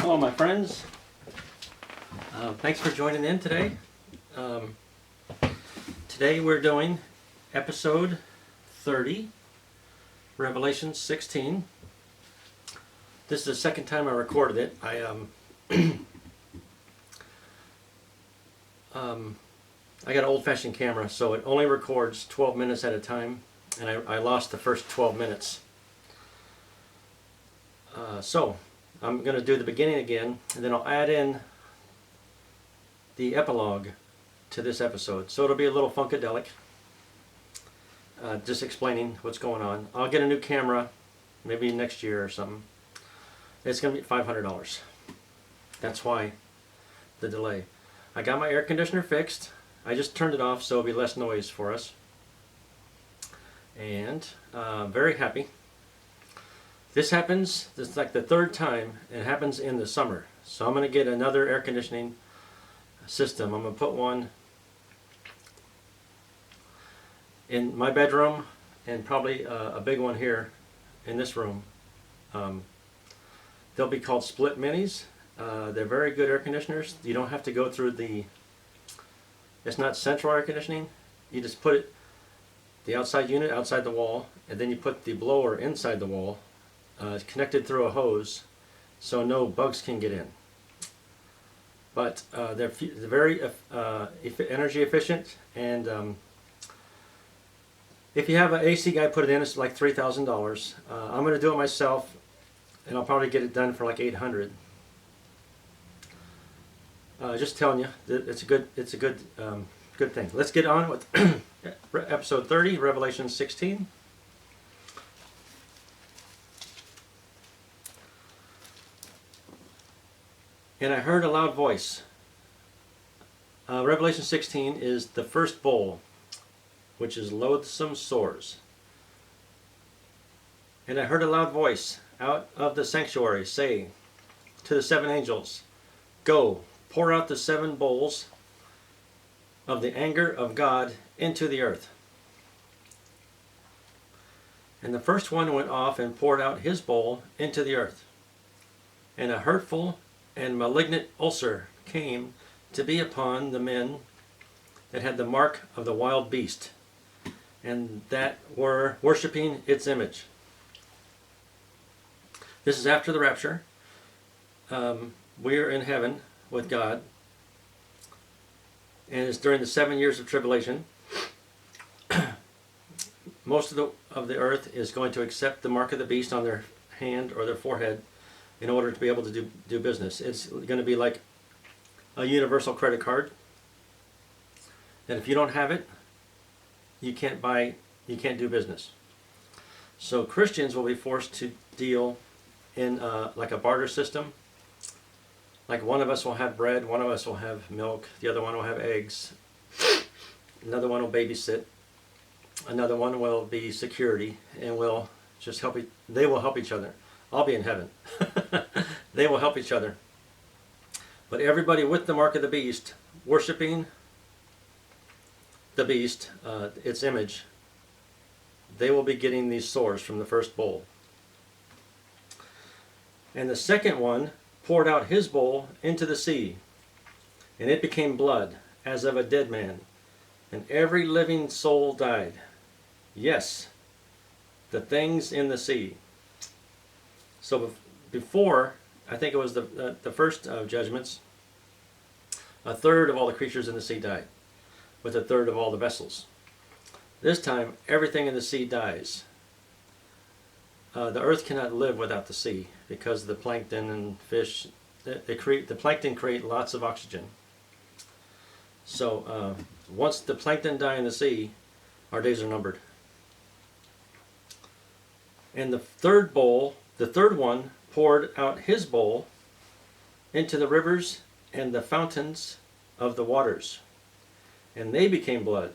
Hello my friends, thanks for joining in today. Today we're doing episode 30, Revelation 16. This is the second time I recorded it. I got an old-fashioned camera, so it only records 12 minutes at a time, and I lost the first 12 minutes. So I'm going to do the beginning again, and then I'll add in the epilogue to this episode. So it'll be a little funkadelic, just explaining what's going on. I'll get a new camera, maybe next year or something. It's going to be $500. That's why the delay. I got my air conditioner fixed. I just turned it off so it'll be less noise for us. And very happy. This is like the third time, it happens in the summer. So I'm going to get another air conditioning system. I'm going to put one in my bedroom and probably a big one here in this room. They'll be called split minis. They're very good air conditioners. You don't have to go through it's not central air conditioning. You just put the outside unit outside the wall, and then you put the blower inside the wall. It's connected through a hose, so no bugs can get in. But they're very energy efficient, and if you have an AC guy put it in, it's like $3,000. I'm going to do it myself, and I'll probably get it done for like $800. Just telling you that it's a good thing. Let's get on with episode 30, Revelation 16. And I heard a loud voice. Revelation 16 is the first bowl, which is loathsome sores. And I heard a loud voice out of the sanctuary say to the seven angels, "Go, pour out the seven bowls of the anger of God into the earth." And the first one went off and poured out his bowl into the earth. And a hurtful and malignant ulcer came to be upon the men that had the mark of the wild beast, and that were worshiping its image. This is after the rapture. We are in heaven with God, and it's during the 7 years of tribulation. Most of the earth is going to accept the mark of the beast on their hand or their forehead in order to be able to do business. It's going to be like a universal credit card. And if you don't have it, you can't do business. So Christians will be forced to deal in like a barter system. Like one of us will have bread, one of us will have milk, the other one will have eggs, another one will babysit, another one will be security, and we'll just they will help each other. I'll be in heaven. They will help each other. But everybody with the mark of the beast, worshiping the beast, its image, they will be getting these sores from the first bowl. And the second one poured out his bowl into the sea, and it became blood, as of a dead man, and every living soul died. Yes, the things in the sea. So before, I think it was the first judgments, a third of all the creatures in the sea died, with a third of all the vessels. This time, everything in the sea dies. The earth cannot live without the sea because of the plankton and fish. The plankton create lots of oxygen. So once the plankton die in the sea, our days are numbered. And the third one poured out his bowl into the rivers and the fountains of the waters, and they became blood.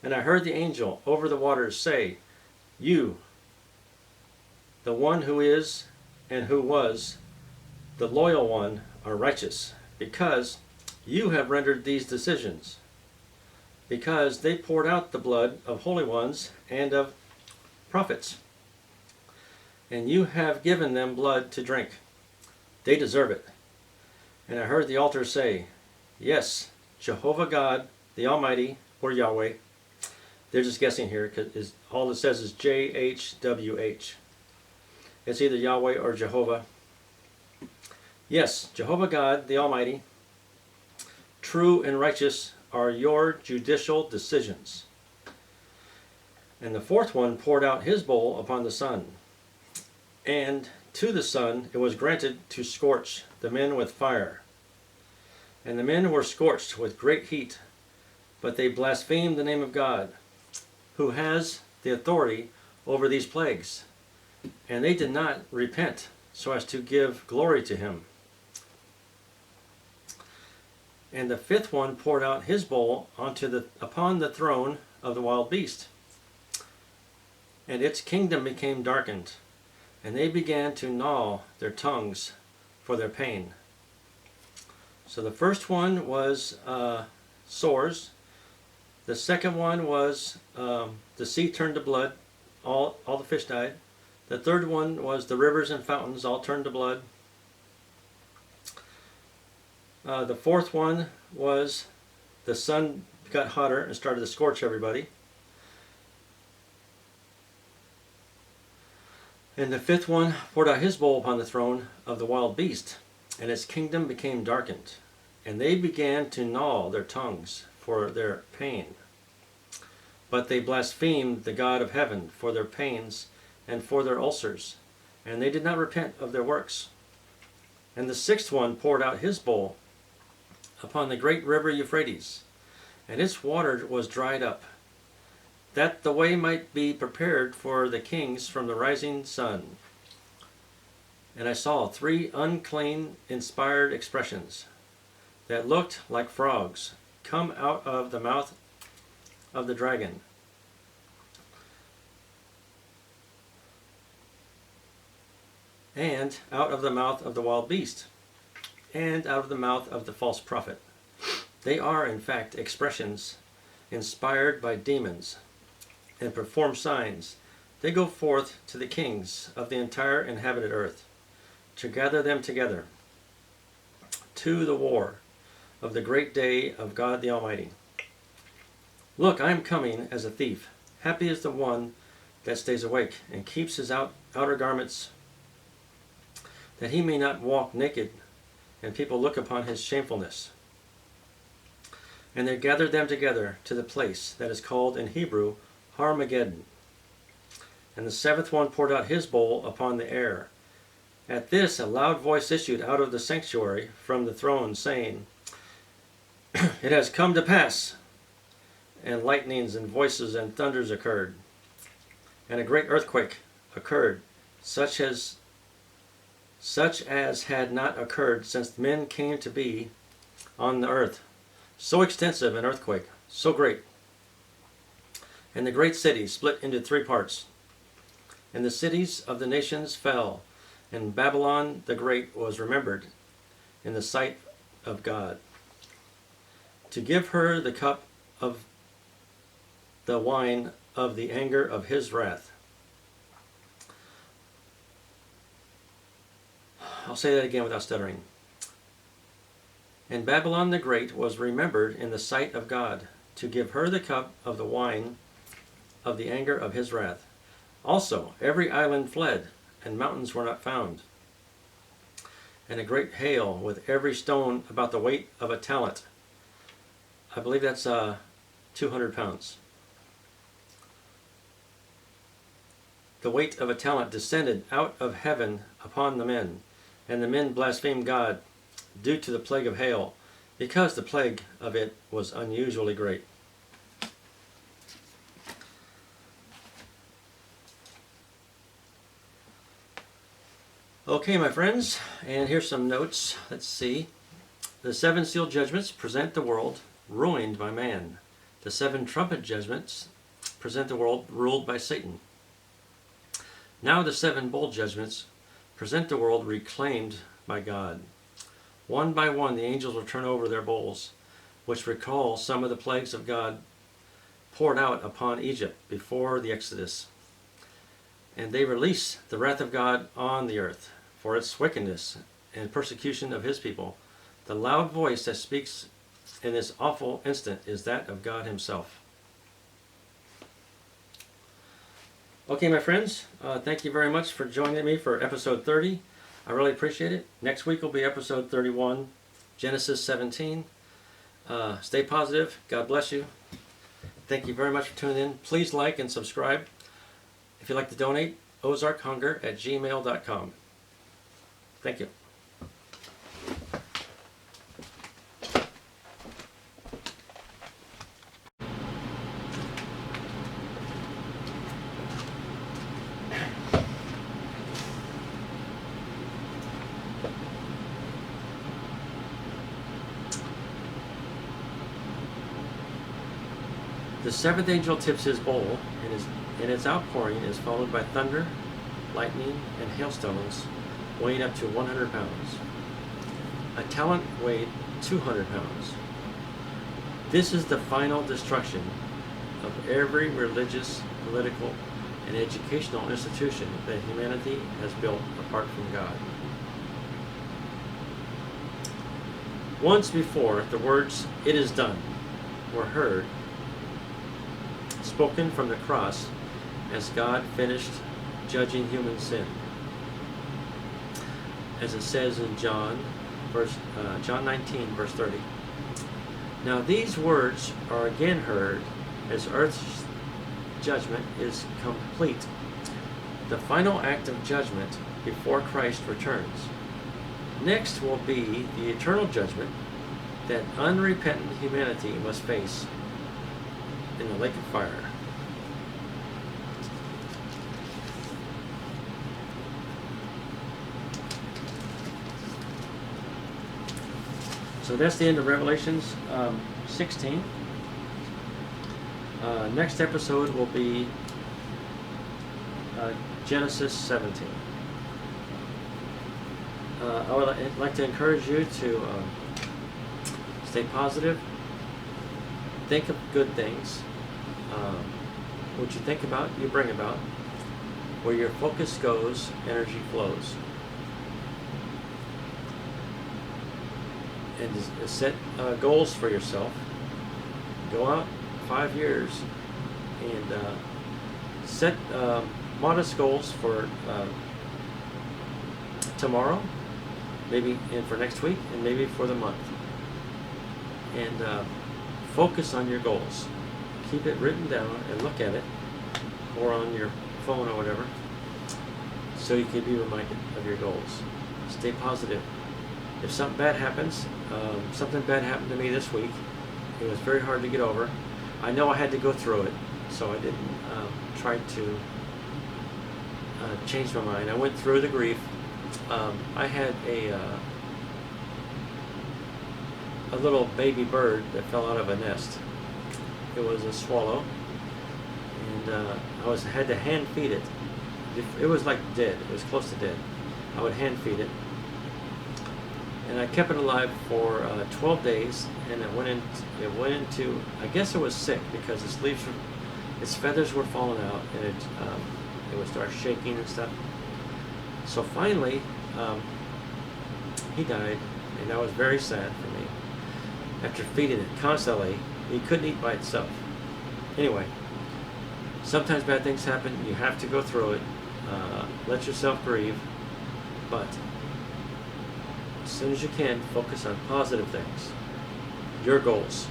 And I heard the angel over the waters say, "You, the one who is and who was, the loyal one, are righteous, because you have rendered these decisions, because they poured out the blood of holy ones and of prophets, and you have given them blood to drink. They deserve it. And I heard the altar say, yes, Jehovah God, the Almighty, or Yahweh. They're just guessing here because all it says is JHWH. It's either Yahweh or Jehovah. Yes, Jehovah God, the Almighty, true and righteous are your judicial decisions. And the fourth one poured out his bowl upon the sun. And to the sun it was granted to scorch the men with fire. And the men were scorched with great heat, but they blasphemed the name of God, who has the authority over these plagues. And they did not repent so as to give glory to him. And the fifth one poured out his bowl upon the throne of the wild beast. And its kingdom became darkened, and they began to gnaw their tongues for their pain. So the first one was sores. The second one was the sea turned to blood. All the fish died. The third one was the rivers and fountains all turned to blood. The fourth one was the sun got hotter and started to scorch everybody. And the fifth one poured out his bowl upon the throne of the wild beast, and its kingdom became darkened, and they began to gnaw their tongues for their pain. But they blasphemed the God of heaven for their pains and for their ulcers, and they did not repent of their works. And the sixth one poured out his bowl upon the great river Euphrates, and its water was dried up, that the way might be prepared for the kings from the rising sun. And I saw three unclean, inspired expressions that looked like frogs come out of the mouth of the dragon. And out of the mouth of the wild beast, and out of the mouth of the false prophet. They are, in fact, expressions inspired by demons and perform signs. They go forth to the kings of the entire inhabited earth to gather them together to the war of the great day of God the Almighty. Look, I am coming as a thief. Happy is the one that stays awake and keeps his outer garments, that he may not walk naked and people look upon his shamefulness. And they gathered them together to the place that is called in Hebrew Armageddon. And the seventh one poured out his bowl upon the air. At this a loud voice issued out of the sanctuary from the throne, saying, It has come to pass. And lightnings and voices and thunders occurred. And a great earthquake occurred, such as had not occurred since men came to be on the earth. So extensive an earthquake, so great. And the great city split into three parts. And the cities of the nations fell, and Babylon the Great was remembered in the sight of God, to give her the cup of the wine of the anger of his wrath. I'll say that again without stuttering. And Babylon the Great was remembered in the sight of God, to give her the cup of the wine of the anger of his wrath. Also, every island fled, and mountains were not found. And a great hail with every stone about the weight of a talent. I believe that's 200 pounds. The weight of a talent descended out of heaven upon the men, and the men blasphemed God due to the plague of hail, because the plague of it was unusually great. Okay, my friends, and here's some notes. Let's see. The seven seal judgments present the world ruined by man. The seven trumpet judgments present the world ruled by Satan. Now the seven bowl judgments present the world reclaimed by God. One by one the angels will turn over their bowls, which recall some of the plagues of God poured out upon Egypt before the Exodus. And they release the wrath of God on the earth for its wickedness and persecution of his people, the loud voice that speaks in this awful instant is that of God himself. Okay, my friends, thank you very much for joining me for episode 30. I really appreciate it. Next week will be episode 31, Genesis 17. Stay positive. God bless you. Thank you very much for tuning in. Please like and subscribe. If you'd like to donate, ozarkhunger@gmail.com. Thank you. The seventh angel tips his bowl, and its outpouring is followed by thunder, lightning, and hailstones weighing up to 100 pounds. A talent weighed 200 pounds. This is the final destruction of every religious, political, and educational institution that humanity has built apart from God. Once before, the words, "It is done," were heard, spoken from the cross as God finished judging human sin. As it says in John 19, verse 30. Now these words are again heard as earth's judgment is complete, the final act of judgment before Christ returns. Next will be the eternal judgment that unrepentant humanity must face in the lake of fire. So that's the end of Revelations 16. Next episode will be Genesis 17. I would like to encourage you to stay positive, think of good things. What you think about, you bring about. Where your focus goes, energy flows. And set goals for yourself. Go out 5 years and set modest goals for tomorrow, maybe, and for next week, and maybe for the month. And focus on your goals. Keep it written down and look at it, or on your phone or whatever, so you can be reminded of your goals. Stay positive. If something bad happens, something bad happened to me this week. It was very hard to get over. I know I had to go through it, so I didn't try to change my mind. I went through the grief. I had a little baby bird that fell out of a nest. It was a swallow, and I had to hand feed it. It was like dead. It was close to dead. I would hand feed it. And I kept it alive for 12 days, and it went into, I guess it was sick because its feathers were falling out, and it would start shaking and stuff. So finally, he died, and that was very sad for me. After feeding it constantly, he couldn't eat by itself. Anyway, sometimes bad things happen. You have to go through it. Let yourself grieve, but as soon as you can, focus on positive things. Your goals.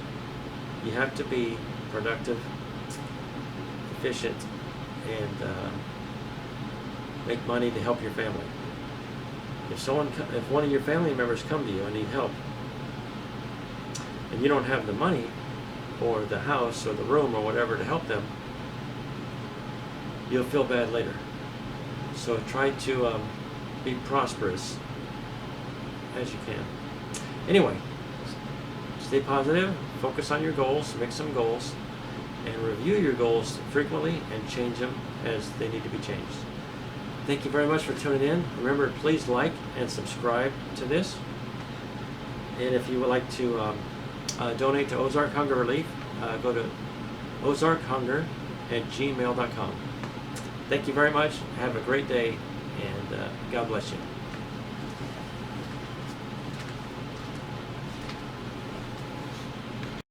You have to be productive, efficient, and make money to help your family. If one of your family members come to you and need help, and you don't have the money, or the house, or the room, or whatever to help them, you'll feel bad later. So try to be prosperous as you can. Anyway, stay positive, focus on your goals, make some goals, and review your goals frequently and change them as they need to be changed. Thank you very much for tuning in. Remember, please like and subscribe to this. And if you would like to donate to Ozark Hunger Relief, go to ozarkhunger@gmail.com. Thank you very much. Have a great day, and God bless you.